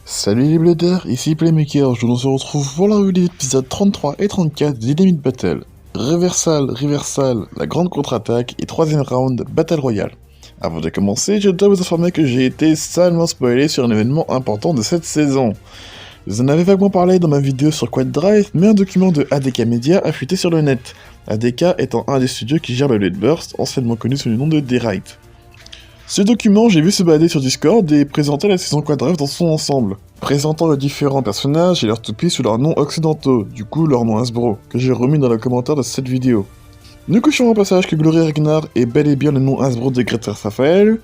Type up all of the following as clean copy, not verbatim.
Salut les bleeders, ici Playmaker, je nous retrouve pour la revue des épisodes 33 et 34 de Dynamite Battle. Reversal, la grande contre-attaque et troisième round, Battle Royale. Avant de commencer, je dois vous informer que j'ai été salement spoilé sur un événement important de cette saison. Vous en avez vaguement parlé dans ma vidéo sur Quad Drive, mais un document de ADK Media a fuité sur le net. ADK étant un des studios qui gère le Late Burst, anciennement connu sous le nom de D-Right. Ce document, j'ai vu se balader sur Discord et présenter la saison Quad Drive dans son ensemble, présentant les différents personnages et leurs toupies sous leurs noms occidentaux, du coup leur nom Hasbro, que j'ai remis dans le commentaire de cette vidéo. Nous couchons au passage que Glory Ragnar est bel et bien le nom Hasbro de Greater Raphaël.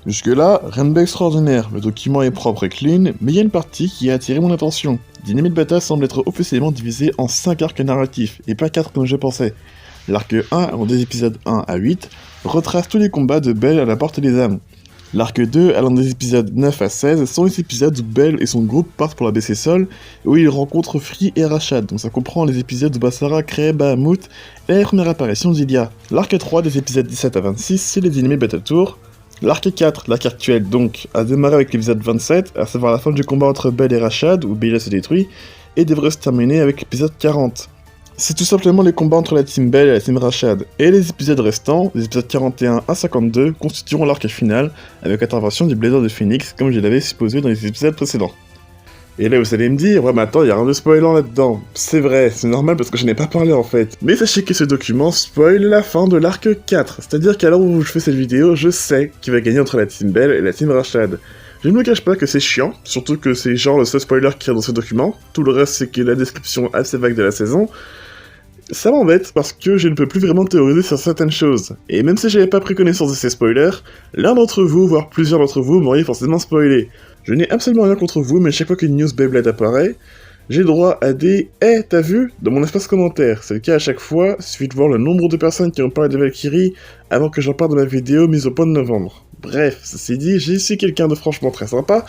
Jusque-là, rien d'extraordinaire, le document est propre et clean, mais il y a une partie qui a attiré mon attention. Dynamite Battle semble être officiellement divisé en 5 arcs narratifs, et pas 4 comme je pensais. L'arc 1, allant des épisodes 1 à 8, retrace tous les combats de Belle à la Porte des âmes. L'arc 2, allant des épisodes 9 à 16, sont les épisodes où Belle et son groupe partent pour la BC Sol, et où ils rencontrent Free et Rashad, donc ça comprend les épisodes où Basara crée Bahamut et la première apparition d'Ilia. L'arc 3, des épisodes 17 à 26, c'est les Dynamite Battle Tour. L'arc 4, l'arc actuel donc, a démarré avec l'épisode 27, à savoir la fin du combat entre Belle et Rashad, où Bella se détruit, et devrait se terminer avec l'épisode 40. C'est tout simplement les combats entre la Team Belle et la Team Rashad, et les épisodes restants, les épisodes 41 à 52, constitueront l'arc final, avec l'intervention du Blazer de Phoenix, comme je l'avais supposé dans les épisodes précédents. Et là vous allez me dire, ouais mais attends, y'a rien de spoilant là-dedans. C'est vrai, c'est normal parce que je n'ai pas parlé en fait. Mais sachez que ce document spoil la fin de l'arc 4, c'est-à-dire qu'à l'heure où je fais cette vidéo, je sais qui va gagner entre la Team Belle et la Team Rashad. Je ne me cache pas que c'est chiant, surtout que c'est genre le seul spoiler qu'il y a dans ce document, tout le reste c'est que la description assez vague de la saison. Ça m'embête parce que je ne peux plus vraiment théoriser sur certaines choses, et même si j'avais pas pris connaissance de ces spoilers, l'un d'entre vous, voire plusieurs d'entre vous, m'auriez forcément spoilé. Je n'ai absolument rien contre vous, mais chaque fois qu'une news Beyblade apparaît, j'ai droit à des « Eh, t'as vu ?» dans mon espace commentaire. C'est le cas à chaque fois, il suffit de voir le nombre de personnes qui ont parlé de Valkyrie avant que j'en parle dans ma vidéo mise au point de novembre. Bref, ceci dit, j'ai ici quelqu'un de franchement très sympa,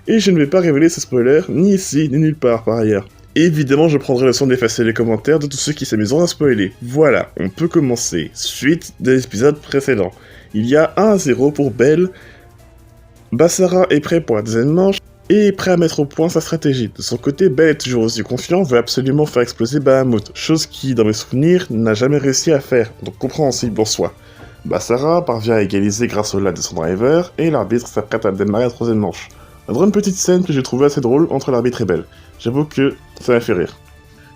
et je ne vais pas révéler ce spoiler, ni ici, ni nulle part par ailleurs. Évidemment, je prendrai le soin d'effacer les commentaires de tous ceux qui s'amuseront à spoiler. Voilà, on peut commencer. Suite des épisodes précédents. Il y a 1-0 pour Belle. Basara est prêt pour la deuxième manche et est prêt à mettre au point sa stratégie. De son côté, Belle est toujours aussi confiant, veut absolument faire exploser Bahamut, chose qui, dans mes souvenirs, n'a jamais réussi à faire, donc compréhensible en soi. Basara parvient à égaliser grâce au lag de son driver, et l'arbitre s'apprête à démarrer la troisième manche. On aura une petite scène que j'ai trouvée assez drôle entre l'arbitre et Belle. J'avoue que ça m'a fait rire.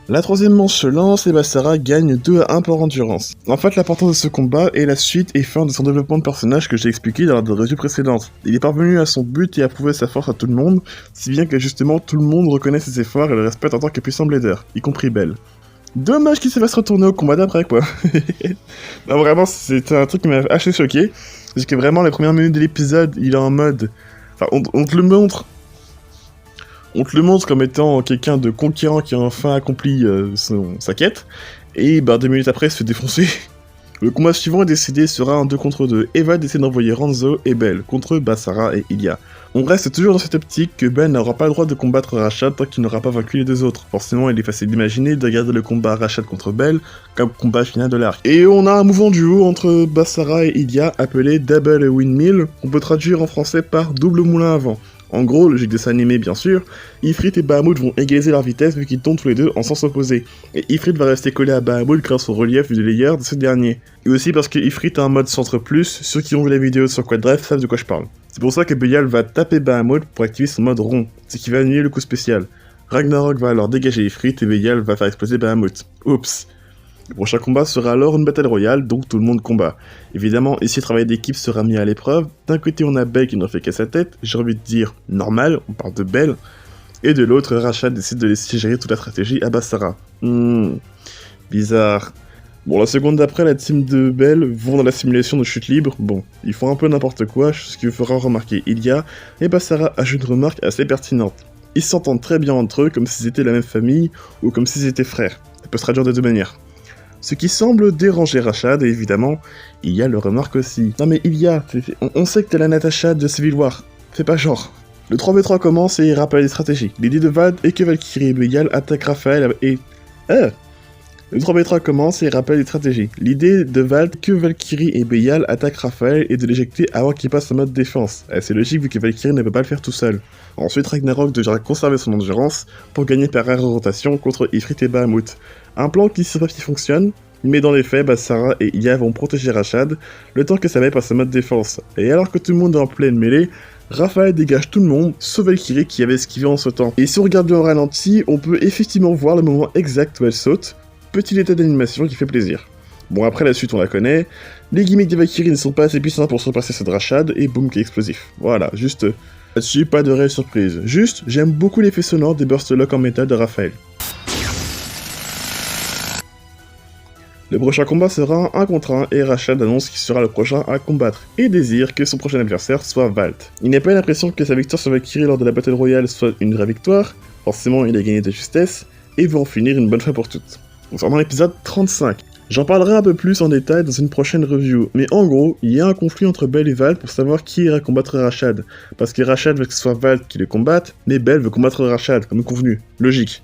La troisième manche se lance et Basara gagne 2-1 par endurance. En fait, l'importance de ce combat est la suite et fin de son développement de personnage que j'ai expliqué dans la revue précédente. Il est parvenu à son but et a prouvé sa force à tout le monde, si bien que justement tout le monde reconnaît ses efforts et le respecte en tant que puissant blader, y compris Belle. Dommage qu'il se fasse retourner au combat d'après, quoi. Non, vraiment, c'était un truc qui m'a assez choqué, parce que vraiment, les premières minutes de l'épisode, il est en mode... Enfin, on te le montre. On te le montre comme étant quelqu'un de conquérant qui a enfin accompli sa quête, et 2 minutes après il se fait défoncer. Le combat suivant est décidé sera un 2 contre 2, Eva décide d'envoyer Ranzo et Belle contre Basara et Ilia. On reste toujours dans cette optique que Ben n'aura pas le droit de combattre Rashad tant qu'il n'aura pas vaincu les deux autres. Forcément il est facile d'imaginer de garder le combat Rashad contre Belle comme combat final de l'arc. Et on a un mouvement duo entre Basara et Ilia appelé Double Windmill, qu'on peut traduire en français par double moulin à vent. En gros, logique dessin animé bien sûr, Ifrit et Bahamut vont égaliser leur vitesse vu qu'ils tombent tous les deux en sens opposé. Et Ifrit va rester collé à Bahamut grâce au relief du layer de ce dernier. Et aussi parce que Ifrit a un mode centre plus, ceux qui ont vu la vidéo sur Quad Drive savent de quoi je parle. C'est pour ça que Beyal va taper Bahamut pour activer son mode rond, ce qui va annuler le coup spécial. Ragnarok va alors dégager Ifrit et Beyal va faire exploser Bahamut. Oups. Le prochain combat sera alors une Battle Royale, donc tout le monde combat. Évidemment, ici le travail d'équipe sera mis à l'épreuve. D'un côté on a Belle qui ne fait qu'à sa tête, j'ai envie de dire normal, on parle de Belle. Et de l'autre, Rashad décide de laisser gérer toute la stratégie à Basara. Bizarre. Bon, la seconde d'après, la team de Belle vont dans la simulation de chute libre. Bon, ils font un peu n'importe quoi, ce qui vous fera remarquer Ilia, et Basara ajoute une remarque assez pertinente. Ils s'entendent très bien entre eux, comme s'ils étaient la même famille, ou comme s'ils étaient frères. Ça peut se traduire de deux manières. Ce qui semble déranger Rashad, et évidemment, Ilia le remarque aussi. Non mais Ilia, on sait que t'es la Natasha de Civil War, fais pas genre. Le 3v3 commence et il rappelle les stratégies. L'idée de Vad est que Valkyrie et Beyal attaquent Raphaël et... Le 3v3 commence et rappelle les stratégies. L'idée de Valt que Valkyrie et Beyal attaquent Raphaël et de l'éjecter avant qu'il passe en mode défense. C'est logique vu que Valkyrie ne peut pas le faire tout seul. Ensuite, Ragnarok devra conserver son endurance pour gagner par air de rotation contre Ifrit et Bahamut. Un plan qui sur papier fonctionne, mais dans les faits, Sarah et Ia vont protéger Rashad le temps que Samet passe en mode défense. Et alors que tout le monde est en pleine mêlée, Raphaël dégage tout le monde, sauf Valkyrie qui avait esquivé en sautant. Et si on regarde bien au ralenti, on peut effectivement voir le moment exact où elle saute. Petit détail d'animation qui fait plaisir. Bon, après la suite on la connaît, les gimmicks des Valkyries ne sont pas assez puissants pour surpasser ceux de Rashad, et boum qui est explosif. Voilà, juste là-dessus, pas de réelle surprise. Juste, j'aime beaucoup l'effet sonore des burst lock en métal de Raphaël. Le prochain combat sera un 1 contre 1 et Rashad annonce qu'il sera le prochain à combattre et désire que son prochain adversaire soit Valt. Il n'a pas l'impression que sa victoire sur Valkyrie lors de la Battle Royale soit une vraie victoire, forcément il a gagné de justesse, et veut en finir une bonne fois pour toutes. Concernant l'épisode 35, j'en parlerai un peu plus en détail dans une prochaine review, mais en gros, il y a un conflit entre Belle et Valt pour savoir qui ira combattre Rashad, parce que Rashad veut que ce soit Valt qui le combatte, mais Belle veut combattre Rashad, comme convenu, logique.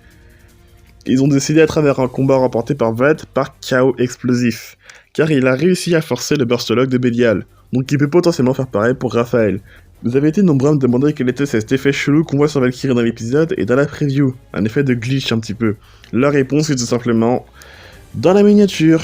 Ils ont décidé à travers un combat remporté par Valt par chaos explosif, car il a réussi à forcer le burst lock de Belial, donc il peut potentiellement faire pareil pour Raphaël. Vous avez été nombreux à me demander quel était cet effet chelou qu'on voit sur Valkyrie dans l'épisode et dans la preview, un effet de glitch un petit peu. La réponse est tout simplement dans la miniature.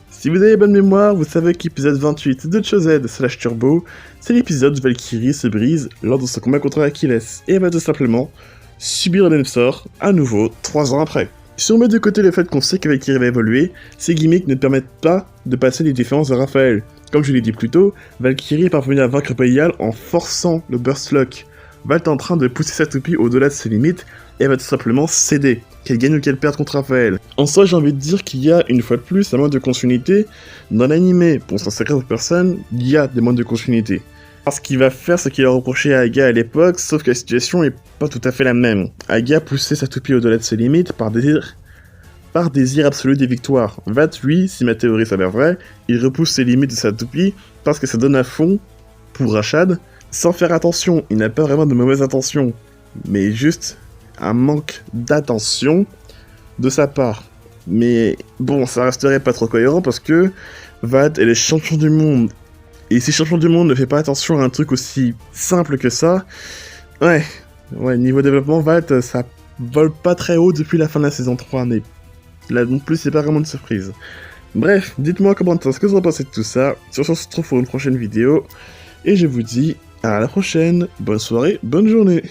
Si vous avez bonne mémoire, vous savez qu'épisode 28 de Cho-Z/Turbo, c'est l'épisode où Valkyrie se brise lors de son combat contre Achilles, et va tout simplement subir le même sort, à nouveau, 3 ans après. Si on met de côté le fait qu'on sait que Valkyrie va évoluer, ces gimmicks ne permettent pas de passer les défenses de Raphaël. Comme je l'ai dit plus tôt, Valkyrie est parvenue à vaincre Belial en forçant le burst lock. Valt est en train de pousser sa toupie au-delà de ses limites, et elle va tout simplement céder, qu'elle gagne ou qu'elle perde contre Raphaël. En soi, j'ai envie de dire qu'il y a, une fois de plus, un manque de continuité. Dans l'anime, pour s'en secret aux personnes, il y a des manques de continuité. Parce qu'il va faire ce qu'il a reproché à Aga à l'époque, sauf que la situation est pas tout à fait la même. Aga poussait sa toupie au-delà de ses limites par désir absolu des victoires. Valt, lui, si ma théorie s'avère vraie, il repousse ses limites de sa toupie parce que ça donne à fond pour Rashad, sans faire attention. Il n'a pas vraiment de mauvaises intentions, mais juste un manque d'attention de sa part. Mais bon, ça resterait pas trop cohérent parce que Valt est le champion du monde. Et si champion du monde ne fait pas attention à un truc aussi simple que ça, ouais, niveau développement, Valt, ça vole pas très haut depuis la fin de la saison 3, mais là non plus, c'est pas vraiment une surprise. Bref, dites-moi en commentaire ce que vous en pensez de tout ça. Sur ce, on se retrouve pour une prochaine vidéo. Et je vous dis à la prochaine. Bonne soirée, bonne journée.